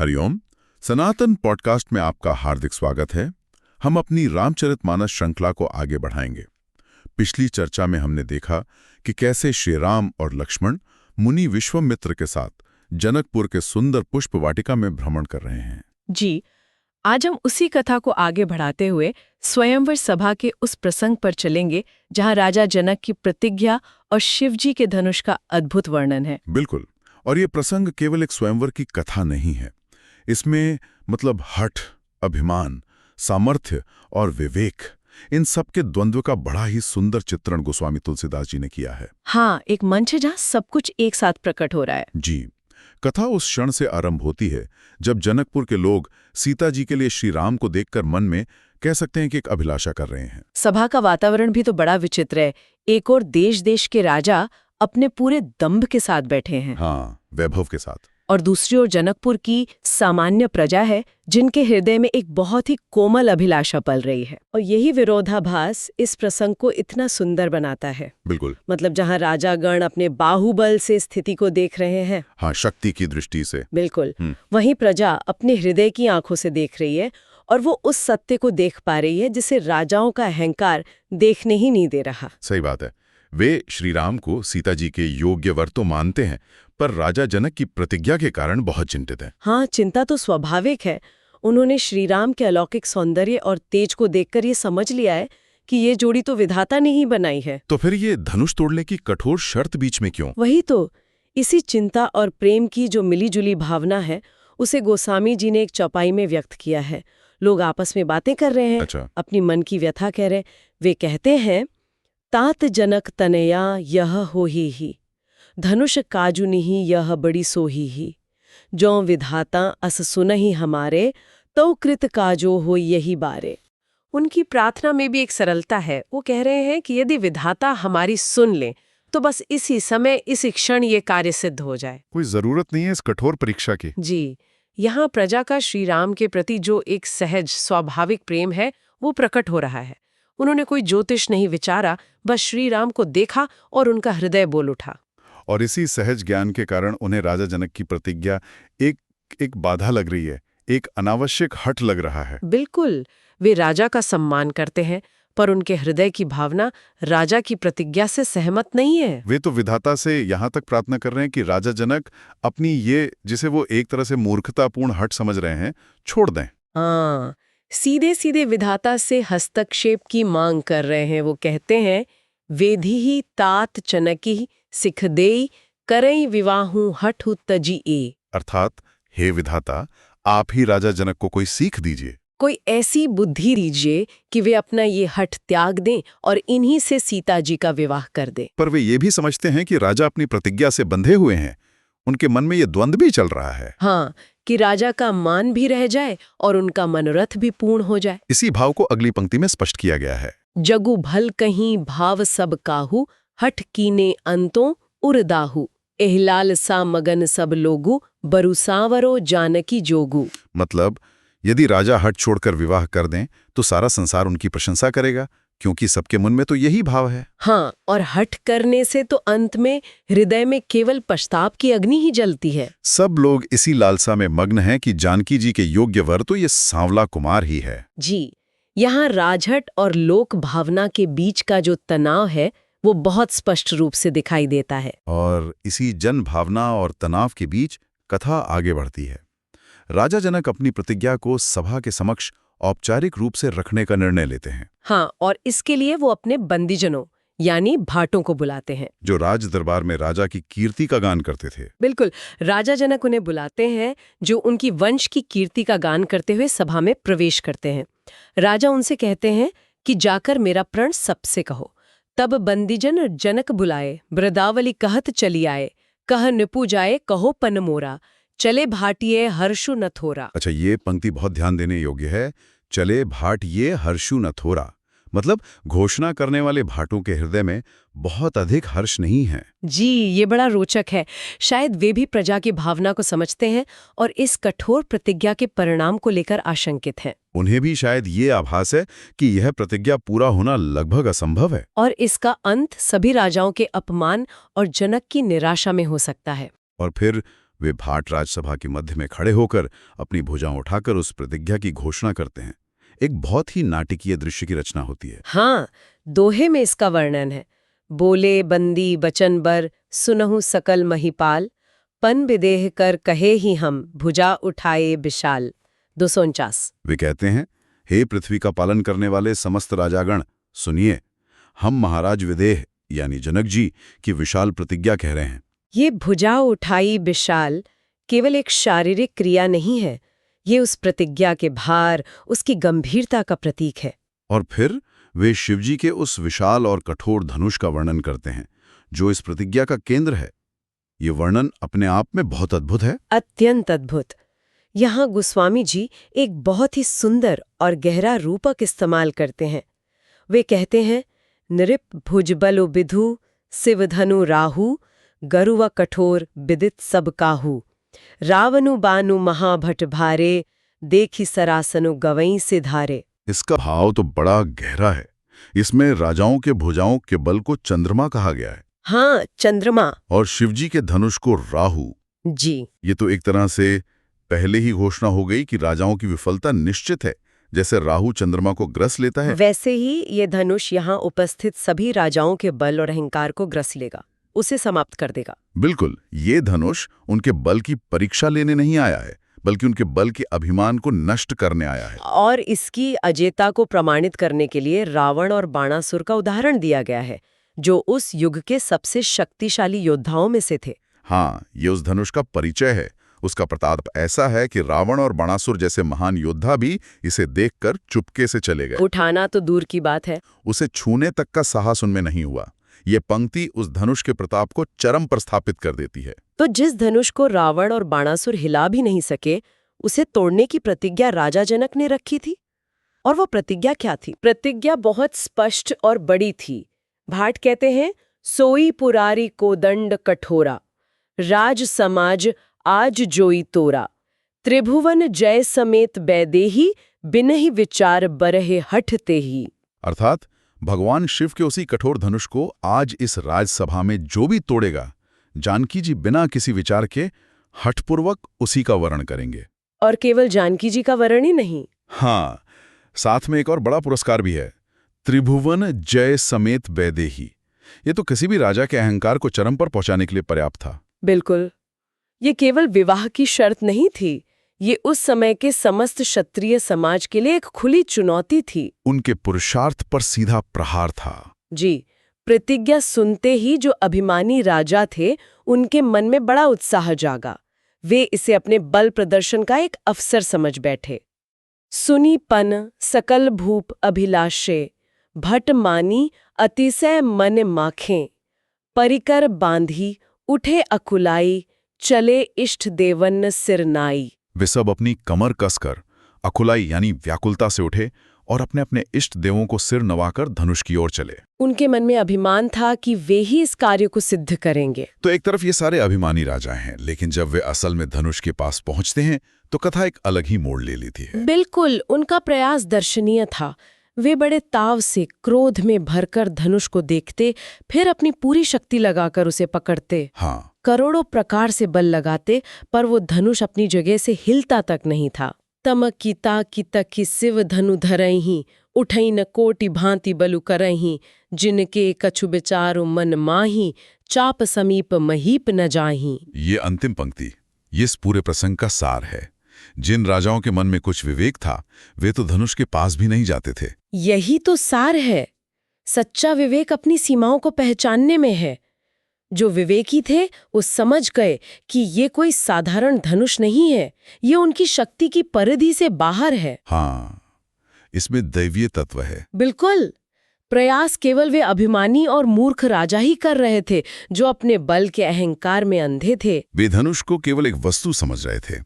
हरिओम। सनातन podcast में आपका हार्दिक स्वागत है। हम अपनी रामचरितमानस श्रृंखला को आगे बढ़ाएंगे। पिछली चर्चा में हमने देखा कि कैसे श्री राम और लक्ष्मण मुनि विश्वामित्र के साथ जनकपुर के सुंदर पुष्प वाटिका में भ्रमण कर रहे हैं। जी, आज हम उसी कथा को आगे बढ़ाते हुए स्वयंवर सभा के उस प्रसंग पर चलेंगे जहां राजा जनक की प्रतिज्ञा और शिवजी के धनुष का अद्भुत वर्णन है। बिल्कुल। और ये प्रसंग केवल एक स्वयंवर की कथा नहीं है। इसमें हठ, अभिमान, सामर्थ्य और विवेक, इन सब के द्वंद्व का बड़ा ही सुंदर चित्रण गोस्वामी तुलसीदास जी ने किया है। हाँ, एक मंच है जहाँ सब कुछ एक साथ प्रकट हो रहा है। जी। कथा उस क्षण से आरंभ होती है जब जनकपुर के लोग सीता जी के लिए श्री राम को देखकर मन में कह सकते हैं कि एक अभिलाषा कर रहे हैं। सभा का वातावरण भी तो बड़ा विचित्र है। एक और देश देश के राजा अपने पूरे दंभ के साथ बैठे हैं। हाँ, वैभव के साथ। और दूसरी ओर जनकपुर की सामान्य प्रजा है जिनके हृदय में एक बहुत ही कोमल अभिलाषा पल रही है। और यही विरोधाभास इस प्रसंग को इतना सुंदर बनाता है। बिल्कुल। जहां राजागण अपने बाहुबल से स्थिति को देख रहे हैं, हाँ, शक्ति की दृष्टि से। बिल्कुल, वहीं प्रजा अपने हृदय की आंखों से देख रही है और वो उस सत्य को देख पा रही है जिसे राजाओं का अहंकार देखने ही नहीं दे रहा। सही बात है। वे श्री राम को सीता जी के योग्य वर तो मानते हैं, पर राजा जनक की प्रतिज्ञा के कारण बहुत चिंतित हैं। हाँ, चिंता तो स्वाभाविक है। उन्होंने श्री राम के अलौकिक सौंदर्य और तेज को देखकर ये समझ लिया है कि ये जोड़ी तो विधाता ने ही बनाई है। तो फिर ये धनुष तोड़ने की कठोर शर्त बीच में क्यों? वही तो, इसी चिंता और प्रेम की जो मिलीजुली भावना है उसे गोस्वामी जी ने एक चौपाई में व्यक्त किया है। लोग आपस में बातें कर रहे हैं। अच्छा। अपनी मन की व्यथा कह रहे। वे कहते हैं, तात जनक तनया यह हो ही धनुष काजुनिही यह बड़ी सोही ही जो विधाता अस सुनहि हमारे तो कृत काजो हो यही बारे। उनकी प्रार्थना में भी एक सरलता है। वो कह रहे हैं कि यदि विधाता हमारी सुन ले तो बस इसी समय इसी क्षण ये कार्य सिद्ध हो जाए। कोई जरूरत नहीं है इस कठोर परीक्षा की। जी, यहाँ प्रजा का श्री राम के प्रति जो एक सहज स्वाभाविक प्रेम है वो प्रकट हो रहा है। उन्होंने कोई ज्योतिष नहीं विचारा, बस श्री राम को देखा और उनका हृदय बोल उठा। और इसी सहज ज्ञान के कारण उन्हें राजा जनक की प्रतिज्ञा एक बाधा लग रही है, एक अनावश्यक हठ लग रहा है। बिल्कुल, वे राजा का सम्मान करते हैं पर उनके हृदय की भावना राजा की प्रतिज्ञा से सहमत नहीं है। वे तो विधाता से यहाँ तक प्रार्थना कर रहे हैं कि राजा जनक अपनी ये, जिसे वो एक तरह से मूर्खतापूर्ण हठ समझ रहे हैं, छोड़ दें। हाँ, सीधे सीधे विधाता से हस्तक्षेप की मांग कर रहे हैं। वो कहते हैं, वेधी ही तात चनकी सिख देई करई विवाहू हठु तजी ए। अर्थात, हे विधाता, आप ही राजा जनक को कोई सीख दीजिए, कोई ऐसी बुद्धि दीजिए कि वे अपना ये हठ त्याग दें और इन्हीं से सीता जी का विवाह कर दें। पर वे ये भी समझते हैं कि राजा अपनी प्रतिज्ञा से बंधे हुए हैं। उनके मन में ये द्वंद्व भी चल रहा है। हाँ, कि राजा का मान भी रह जाए और उनका मनोरथ भी पूर्ण हो जाए। इसी भाव को अगली पंक्ति में स्पष्ट किया गया है। जगु भल कहीं भाव सब काहू हठ कीने अंतों उरदाहू एहलाल सा मगन सब लोगू बरुसावरो जानकी जोगू। मतलब, यदि राजा हठ छोड़कर विवाह कर दें तो सारा संसार उनकी प्रशंसा करेगा, क्योंकि सबके मन में तो यही भाव है। हाँ, और हठ करने से तो अंत में हृदय में केवल पश्चाताप की अग्नि ही जलती है। सब लोग इसी लालसा में मग्न हैं कि जानकी जी के योग्य वर तो ये सांवला कुमार ही है। जी, यहाँ राजहट और लोक भावना के बीच का जो तनाव है वो बहुत स्पष्ट रूप से दिखाई देता है। और इसी जन भावना और तनाव के बीच कथा आगे बढ़ती है। राजा जनक अपनी प्रतिज्ञा को सभा के समक्ष औपचारिक रूप से रखने का निर्णय लेते हैं। हाँ, और इसके लिए वो अपने बंदीजनों यानी भाटों को बुलाते हैं, जो राज दरबार में राजा की कीर्ति का गान करते थे। बिल्कुल, राजा जनक उन्हें बुलाते हैं जो उनकी वंश की कीर्ति का गान करते हुए सभा में प्रवेश करते हैं। राजा उनसे कहते हैं कि जाकर मेरा प्रण सबसे कहो। तब बंदीजन जनक बुलाए, ब्रदावली कहत चली आए, कह निपु जाए कहो पन मोरा, चले भाटिये हर्षु न थोरा। अच्छा, ये पंक्ति बहुत ध्यान देने योग्य है। चले भाटिये हर्षु न थोरा, मतलब घोषणा करने वाले भाटों के हृदय में बहुत अधिक हर्ष नहीं है। जी, ये बड़ा रोचक है। शायद वे भी प्रजा की भावना को समझते हैं और इस कठोर प्रतिज्ञा के परिणाम को लेकर आशंकित हैं। उन्हें भी शायद ये आभास है कि यह प्रतिज्ञा पूरा होना लगभग असंभव है और इसका अंत सभी राजाओं के अपमान और जनक की निराशा में हो सकता है। और फिर वे भाट राजसभा के मध्य में खड़े होकर अपनी भुजाएं उठाकर उस प्रतिज्ञा की घोषणा करते हैं। एक बहुत ही नाटकीय दृश्य की रचना होती है। हाँ, दोहे में इसका वर्णन है। बोले बंदी बचन बर, सुनहु सकल महिपाल, पन विदेह कर कहे ही हम, भुजा उठाए विशाल। 249। वे कहते हैं, हे पृथ्वी का पालन करने वाले समस्त राजागण, सुनिए, हम महाराज विदेह यानी जनक जी की विशाल प्रतिज्ञा कह रहे हैं। ये भुजा उठाई विशाल केवल एक शारीरिक क्रिया नहीं है, ये उस प्रतिज्ञा के भार, उसकी गंभीरता का प्रतीक है। और फिर वे शिवजी के उस विशाल और कठोर धनुष का वर्णन करते हैं, जो इस प्रतिज्ञा का केंद्र है। ये वर्णन अपने आप में बहुत अद्भुत है। अत्यंत अद्भुत। यहाँ गोस्वामी जी एक बहुत ही सुंदर और गहरा रूपक इस्तेमाल करते हैं। वे कहते हैं, नृप भुजबलो विधु, शिवधनु राहु, गरुवा कठोर विदित सब काहू, रावनु बानु महाभट भारे, देखी सरासनु गवई से धारे। इसका भाव तो बड़ा गहरा है। इसमें राजाओं के भुजाओं के बल को चंद्रमा कहा गया है। हाँ, चंद्रमा। और शिवजी के धनुष को राहु। जी। ये तो एक तरह से पहले ही घोषणा हो गई कि राजाओं की विफलता निश्चित है। जैसे राहु चंद्रमा को ग्रस लेता है, वैसे ही ये धनुष यहाँ उपस्थित सभी राजाओं के बल और अहंकार को ग्रस लेगा, उसे समाप्त कर देगा। बिल्कुल, ये धनुष उनके बल की परीक्षा लेने नहीं आया है, बल्कि उनके बल के अभिमान को नष्ट करने आया है। और इसकी अजेयता को प्रमाणित करने के लिए रावण और बाणासुर का उदाहरण दिया गया है, जो उस युग के सबसे शक्तिशाली योद्धाओं में से थे। हाँ, ये उस धनुष का परिचय है। उसका प्रताप ऐसा है कि रावण और बाणासुर जैसे महान योद्धा भी इसे देखकर चुपके से चले गए। उठाना तो दूर की बात है, उसे छूने तक का साहस उनमें नहीं हुआ। ये पंक्ति उस धनुष के प्रताप को चरम पर स्थापित कर देती है। तो जिस धनुष को रावण और बाणासुर हिला भी नहीं सके, उसे तोड़ने की प्रतिज्ञा राजा जनक ने रखी थी। और वो प्रतिज्ञा क्या थी? प्रतिज्ञा बहुत स्पष्ट और बड़ी थी। भाट कहते हैं, सोई पुरारी को दंड कठोरा, राज समाज आज जोई तोरा, त्रिभुवन जय समेत बैदेही, बिनहि विचार बरहे हठ तेही। अर्थात भगवान शिव के उसी कठोर धनुष को आज इस राजसभा में जो भी तोड़ेगा, जानकी जी बिना किसी विचार के हठपूर्वक उसी का वर्ण करेंगे। और केवल जानकी जी का वर्ण ही नहीं, हाँ, साथ में एक और बड़ा पुरस्कार भी है, त्रिभुवन जय समेत बैदेही। ये तो किसी भी राजा के अहंकार को चरम पर पहुंचाने के लिए पर्याप्त था। बिल्कुल। ये केवल विवाह की शर्त नहीं थी, ये उस समय के समस्त क्षत्रिय समाज के लिए एक खुली चुनौती थी। उनके पुरुषार्थ पर सीधा प्रहार था। जी। प्रतिज्ञा सुनते ही जो अभिमानी राजा थे, उनके मन में बड़ा उत्साह जागा। वे इसे अपने बल प्रदर्शन का एक अवसर समझ बैठे। सुनी पन सकल भूप अभिलाषे, भट मानी अतिशय मन माखें, परिकर बांधी उठे अकुलाई, चले इष्ट देवन सिरनाई। वे सब अपनी कमर कसकर अकुलाई यानी व्याकुलता से उठे और अपने अपने इष्ट देवों को सिर नवाकर धनुष की ओर चले। उनके मन में अभिमान था कि वे ही इस कार्य को सिद्ध करेंगे। तो एक तरफ ये सारे अभिमानी राजा हैं, लेकिन जब वे असल में धनुष के पास पहुंचते हैं तो कथा एक अलग ही मोड़ ले लेती है। बिल्कुल, उनका प्रयास दर्शनीय था। वे बड़े ताव से क्रोध में भरकर धनुष को देखते, फिर अपनी पूरी शक्ति लगाकर उसे पकड़ते। हाँ, करोड़ों प्रकार से बल लगाते, पर वो धनुष अपनी जगह से हिलता तक नहीं था। तमकिता की तकी शिव धनु धरही, उठई न कोटि भांति बलु करही, जिनके कछु विचारु मन माही, चाप समीप महीप न जाही। ये अंतिम पंक्ति ये इस पूरे प्रसंग का सार है। जिन राजाओं के मन में कुछ विवेक था, वे तो धनुष के पास भी नहीं जाते थे। यही तो सार है। सच्चा विवेक अपनी सीमाओं को पहचानने में है। जो विवेकी थे वो समझ गए कि ये कोई साधारण धनुष नहीं है, ये उनकी शक्ति की परिधि से बाहर है। हाँ, इसमें दैवीय तत्व है। बिल्कुल। प्रयास केवल वे अभिमानी और मूर्ख राजा ही कर रहे थे, जो अपने बल के अहंकार में अंधे थे। वे धनुष को केवल एक वस्तु समझ रहे थे,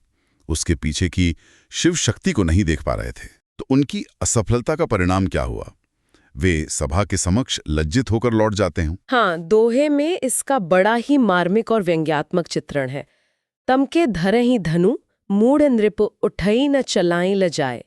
उसके पीछे की शिव शक्ति को नहीं देख पा रहे थे। तो उनकी असफलता का परिणाम क्या हुआ? वे सभा के समक्ष लज्जित होकर लौट जाते हैं। हाँ, दोहे में इसका बड़ा ही मार्मिक और व्यंग्यात्मक चित्रण है। तम के धरे ही धनु, मूढ़ नृप उठई न चलाई ल जाए,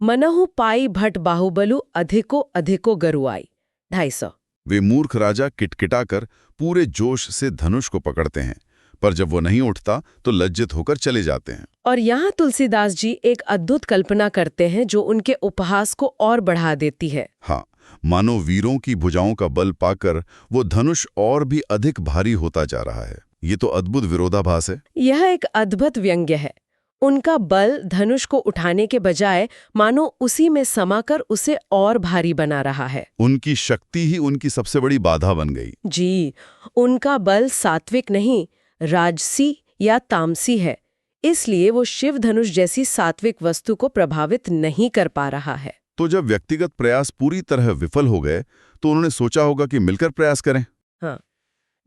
मनहु पाई भट बाहुबलु अधिको अधिको गरुआई। 250। वे मूर्ख राजा किटकिटाकर पूरे जोश से धनुष को पकड़ते हैं, पर जब वो नहीं उठता तो लज्जित होकर चले जाते हैं। और यहाँ तुलसीदास जी एक अद्भुत कल्पना करते हैं जो उनके उपहास को और बढ़ा देती है। हाँ, मानो वीरों की भुजाओं का बल पाकर वो धनुष और भी अधिक भारी होता जा रहा है। ये तो अद्भुत विरोधाभास है। यह एक अद्भुत व्यंग्य है। उनका बल धनुष को उठाने के बजाय मानो उसी में समाकर उसे और भारी बना रहा है। उनकी शक्ति ही उनकी सबसे बड़ी बाधा बन गई। जी, उनका बल सात्विक नहीं, राजसी या तामसी है। इसलिए वो शिव धनुष जैसी सात्विक वस्तु को प्रभावित नहीं कर पा रहा है। तो जब व्यक्तिगत प्रयास पूरी तरह विफल हो गए तो उन्होंने सोचा होगा कि मिलकर प्रयास करें। हाँ,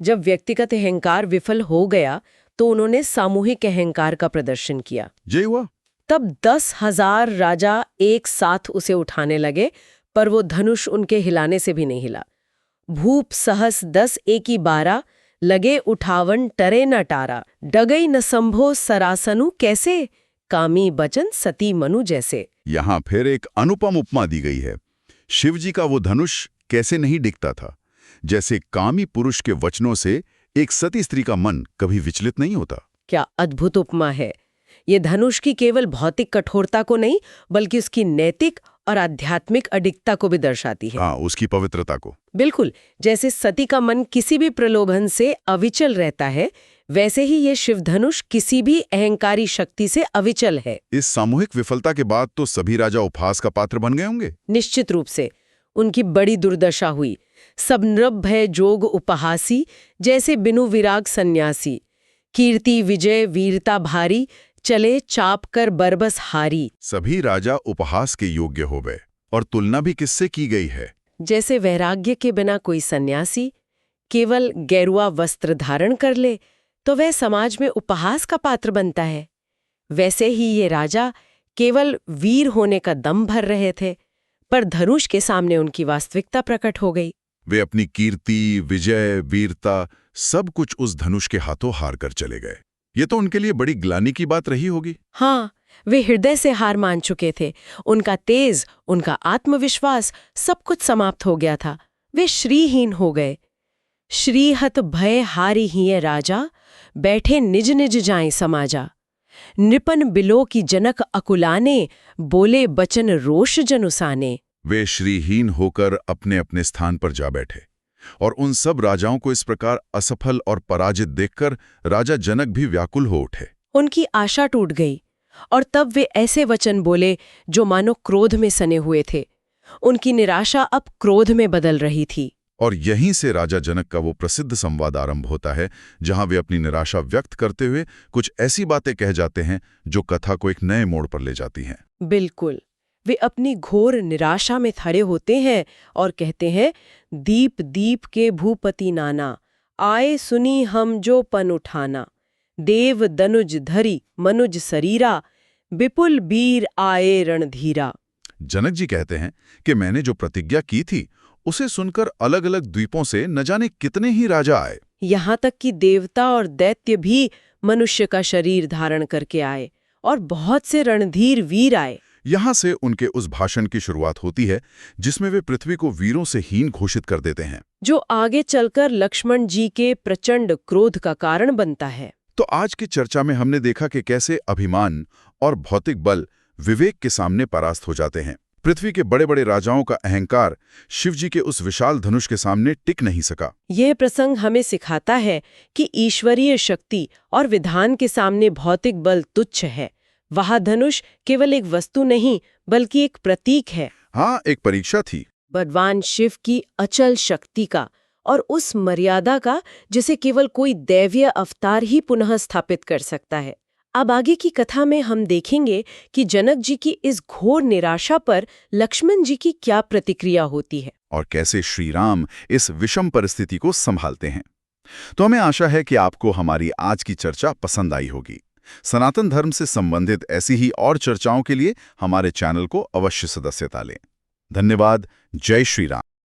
जब व्यक्तिगत अहंकार विफल हो गया तो उन्होंने सामूहिक अहंकार का प्रदर्शन किया। जय हुआ। तब 10,000 राजा एक साथ उसे उठाने लगे, पर वो धनुष उनके हिलाने से भी नहीं हिला। भूप सहस 10 एकी 12, लगे उठावन टरे न टारा, डगई न संभो सरासनु कैसे, कामी बचन सती मनु जैसे। यहाँ फिर एक अनुपम उपमा दी गई है। शिवजी का वो धनुष कैसे नहीं डिगता था, जैसे कामी पुरुष के वचनों से एक सती स्त्री का मन कभी विचलित नहीं होता। क्या अद्भुत उपमा है। ये धनुष की केवल भौतिक कठोरता को नहीं, बल्कि उसकी नैतिक और आध्यात्मिक अडिगता को भी दर्शाती है। हाँ, उसकी पवित्रता को। बिल्कुल, जैसे सती का मन किसी भी प्रलोभन से अविचल रहता है, वैसे ही ये शिव धनुष किसी भी अहंकारी शक्ति से अविचल है। इस सामूहिक विफलता के बाद तो सभी राजा उपहास का पात्र बन गए होंगे। निश्चित रूप से उनकी बड़ी दुर्दशा हुई। सब नृप भय जोग उपहासी, जैसे बिनु विराग सन्यासी। कीर्ति विजय वीरता भारी, चले चाप कर बरबस हारी। सभी राजा उपहास के योग्य हो गए। और तुलना भी किससे की गई है? जैसे वैराग्य के बिना कोई सन्यासी केवल गेरुआ वस्त्र धारण कर ले तो वह समाज में उपहास का पात्र बनता है, वैसे ही ये राजा केवल वीर होने का दम भर रहे थे, पर धनुष के सामने उनकी वास्तविकता प्रकट हो गई। वे अपनी कीर्ति, विजय, वीरता सब कुछ उस धनुष के हाथों हार कर चले गए। ये तो उनके लिए बड़ी ग्लानि की बात रही होगी। हाँ, वे हृदय से हार मान चुके थे। उनका तेज, उनका आत्मविश्वास सब कुछ समाप्त हो गया था। वे श्रीहीन हो गए। श्रीहत भय हारी हिये राजा, बैठे निज निज जाएं समाजा। नृपन बिलो की जनक अकुलाने, बोले बचन रोष जनुसाने। वे श्रीहीन होकर अपने अपने स्थान पर जा बैठे और उन सब राजाओं को इस प्रकार असफल और पराजित देखकर राजा जनक भी व्याकुल हो उठे। उनकी आशा टूट गई और तब वे ऐसे वचन बोले जो मानो क्रोध में सने हुए थे। उनकी निराशा अब क्रोध में बदल रही थी। और यहीं से राजा जनक का वो प्रसिद्ध संवाद आरंभ होता है, जहां वे अपनी निराशा व्यक्त करते हुए कुछ ऐसी बातें कह जाते हैं जो कथा को एक नए मोड़ पर ले जाती हैं। बिल्कुल, वे अपनी घोर निराशा में खड़े होते हैं और कहते हैं, दीप दीप के भूपति नाना, आए सुनी हम जो पन उठाना। देव दनुज धरी मनुज शरीरा, विपुल बीर आए रणधीरा। जनक जी कहते हैं कि मैंने जो प्रतिज्ञा की थी उसे सुनकर अलग अलग द्वीपों से न जाने कितने ही राजा आए। यहाँ तक कि देवता और दैत्य भी मनुष्य का शरीर धारण करके आए और बहुत से रणधीर वीर आए। यहाँ से उनके उस भाषण की शुरुआत होती है जिसमें वे पृथ्वी को वीरों से हीन घोषित कर देते हैं, जो आगे चलकर लक्ष्मण जी के प्रचंड क्रोध का कारण बनता है। तो आज की चर्चा में हमने देखा कि कैसे अभिमान और भौतिक बल विवेक के सामने परास्त हो जाते हैं। पृथ्वी के बड़े बड़े राजाओं का अहंकार शिवजी के उस विशाल धनुष के सामने टिक नहीं सका। यह प्रसंग हमें सिखाता है कि ईश्वरीय शक्ति और विधान के सामने भौतिक बल तुच्छ है। वह धनुष केवल एक वस्तु नहीं बल्कि एक प्रतीक है। हाँ, एक परीक्षा थी भगवान शिव की अचल शक्ति का और उस मर्यादा का जिसे केवल कोई दैवीय अवतार ही पुनः स्थापित कर सकता है। अब आगे की कथा में हम देखेंगे कि जनक जी की इस घोर निराशा पर लक्ष्मण जी की क्या प्रतिक्रिया होती है और कैसे श्री राम इस विषम परिस्थिति को संभालते हैं। तो हमें आशा है कि आपको हमारी आज की चर्चा पसंद आई होगी। सनातन धर्म से संबंधित ऐसी ही और चर्चाओं के लिए हमारे चैनल को अवश्य सदस्यता लें। धन्यवाद। जय श्री राम।